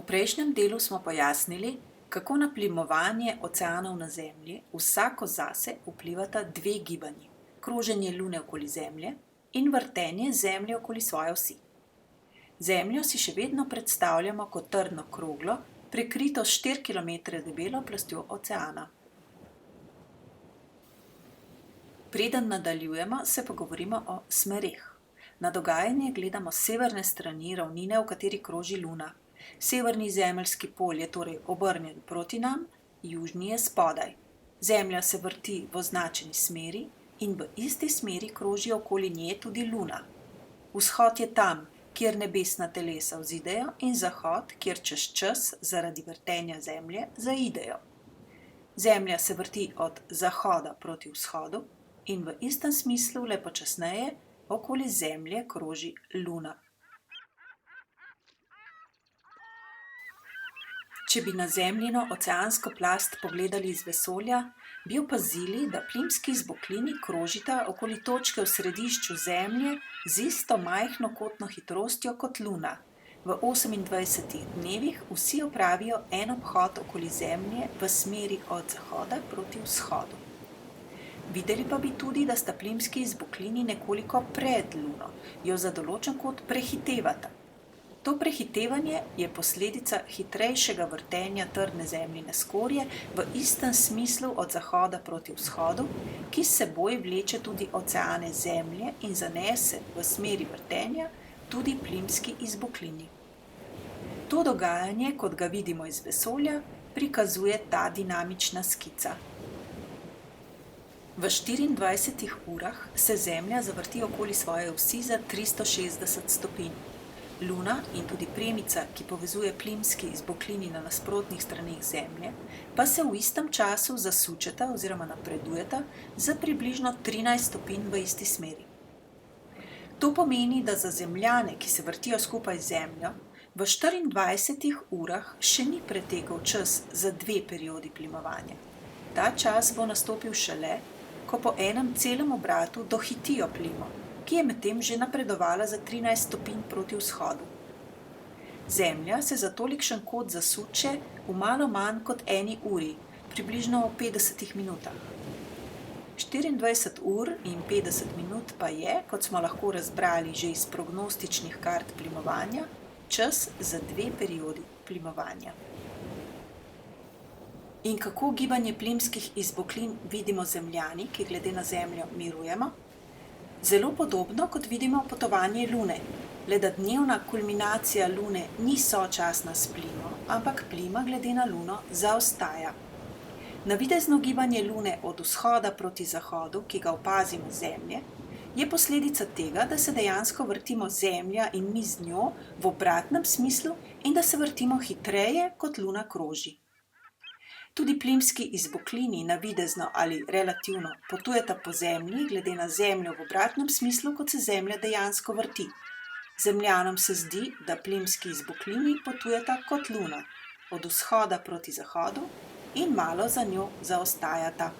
prejšnjem delu smo pojasnili, kako na plimovanje oceanov na Zemlji vsako zase vplivata dve gibanji: kroženje Lune okoli Zemlje in vrtenje Zemlje okoli svoje osi. Zemljo si še vedno predstavljamo kot trdno kroglo, prekrito s 4 km debelo plastjo oceana. Preden nadaljujemo, se pogovorimo o smereh. Na dogajanje gledamo s severne strani ravnine, v kateri kroži Luna. Severni zemeljski pol je torej obrnjen proti nam, južni je spodaj. Zemlja se vrti v označeni smeri in v isti smeri kroži okoli nje tudi Luna. Vzhod je tam, kjer nebesna telesa vzidejo, in zahod, kjer čez čas zaradi vrtenja Zemlje zaidejo. Zemlja se vrti od zahoda proti vzhodu in v istem smislu le počasneje okoli Zemlje kroži Luna. Če bi na Zemljino oceansko plast pogledali iz vesolja, bi opazili, da plimski izboklini krožita okoli točke v središču Zemlje z isto majhno kotno hitrostjo kot Luna. V 28 dnevih vsi opravijo en obhod okoli Zemlje v smeri od zahoda proti vzhodu. Videli pa bi tudi, da sta plimski izboklini nekoliko pred Luno, jo za določen kot prehitevata. To prehitevanje je posledica hitrejšega vrtenja trdne Zemljine skorje v istem smislu od zahoda proti vzhodu, ki s seboj vleče tudi oceane Zemlje in zanese v smeri vrtenja tudi plimski izboklini. To dogajanje, kot ga vidimo iz vesolja, prikazuje ta dinamična skica. V 24 urah se Zemlja zavrti okoli svoje osi za 360 stopinj. Luna in tudi premica, ki povezuje plimski izboklini na nasprotnih straneh Zemlje, pa se v istem času zasučeta oziroma napredujeta za približno 13 stopinj v isti smeri. To pomeni, da za Zemljane, ki se vrtijo skupaj z Zemljo, v 24 urah še ni pretekel čas za 2 periodi plimovanja. Ta čas bo nastopil šele, ko po enem celem obratu dohitijo plimo, ki je medtem že napredovala za 13 stopinj proti vzhodu. Zemlja se za tolikšen kot zasuče v malo manj kot 1 uri, približno v 50 minutah. 24 ur in 50 minut pa je, kot smo lahko razbrali že iz prognostičnih kart plimovanja, čas za 2 periodi plimovanja. In kako gibanje plimskih izboklin vidimo Zemljani, ki glede na Zemljo mirujemo? Zelo podobno, kot vidimo potovanje Lune, le da dnevna kulminacija Lune ni sočasna s plimo, ampak plima glede na Luno zaostaja. Navidezno gibanje Lune od vzhoda proti zahodu, ki ga opazimo z Zemlje, je posledica tega, da se dejansko vrtimo Zemlja in mi z njo v obratnem smislu in da se vrtimo hitreje, kot Luna kroži. Tudi plimski izboklini navidezno ali relativno potujeta po Zemlji glede na Zemljo v obratnem smislu, kot se Zemlja dejansko vrti. Zemljanom se zdi, da plimski izboklini potujeta kot Luna, od vzhoda proti zahodu in malo za njo zaostajata.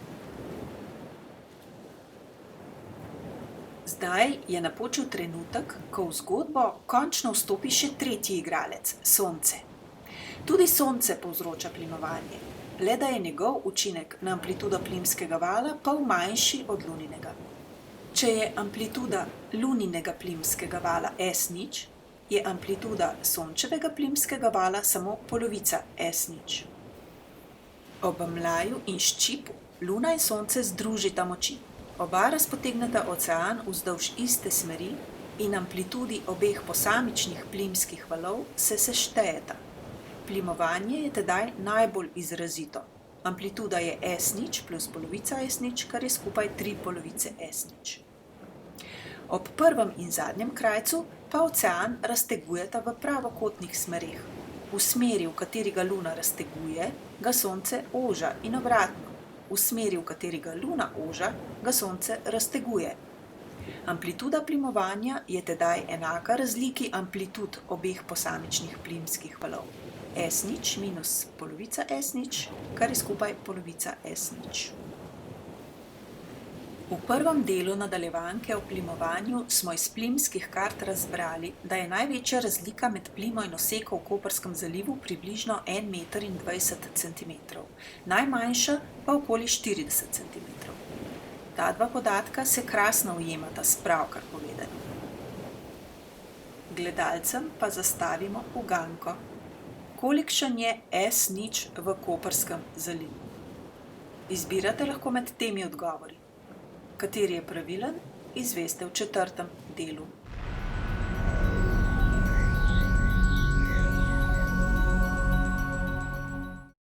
Zdaj je napočil trenutek, ko v zgodbo končno vstopi še tretji igralec, Sonce. Tudi Sonce povzroča plimovanje, le da je njegov učinek na amplitudo plimskega vala pol manjši od Luninega. Če je amplituda Luninega plimskega vala S0, je amplituda Sončevega plimskega vala samo polovica S0. Ob mlaju in ščipu Luna in Sonce združita moči. Oba razpotegneta ocean vzdolž iste smeri in amplitudi obeh posamičnih plimskih valov se seštejeta. Plimovanje je tedaj najbolj izrazito. Amplituda je S0 plus polovica S0, kar je skupaj 3 polovice S0. Ob prvem in zadnjem krajcu pa ocean raztegujeta v pravokotnih smereh. V smeri, v kateri ga Luna razteguje, ga Sonce oža in obratno. V smeri, v kateri ga Luna oža, ga Sonce razteguje. Amplituda plimovanja je tedaj enaka razliki amplitud obeh posamičnih plimskih valov. S0 minus polovica S0, kar je skupaj polovica S0. V prvem delu nadaljevanke o plimovanju smo iz plimskih kart razbrali, da je največja razlika med plimo in oseko v Koperskem zalivu približno 1,20 cm, najmanjša pa okoli 40 cm. Ta dva podatka se krasno ujemata s pravkar povedanim. Gledalcem pa zastavimo uganko. Kolikšen je S0 v Koperskem zalivu? Izbirate lahko med temi odgovori. Kateri je pravilen, izveste v četrtem delu.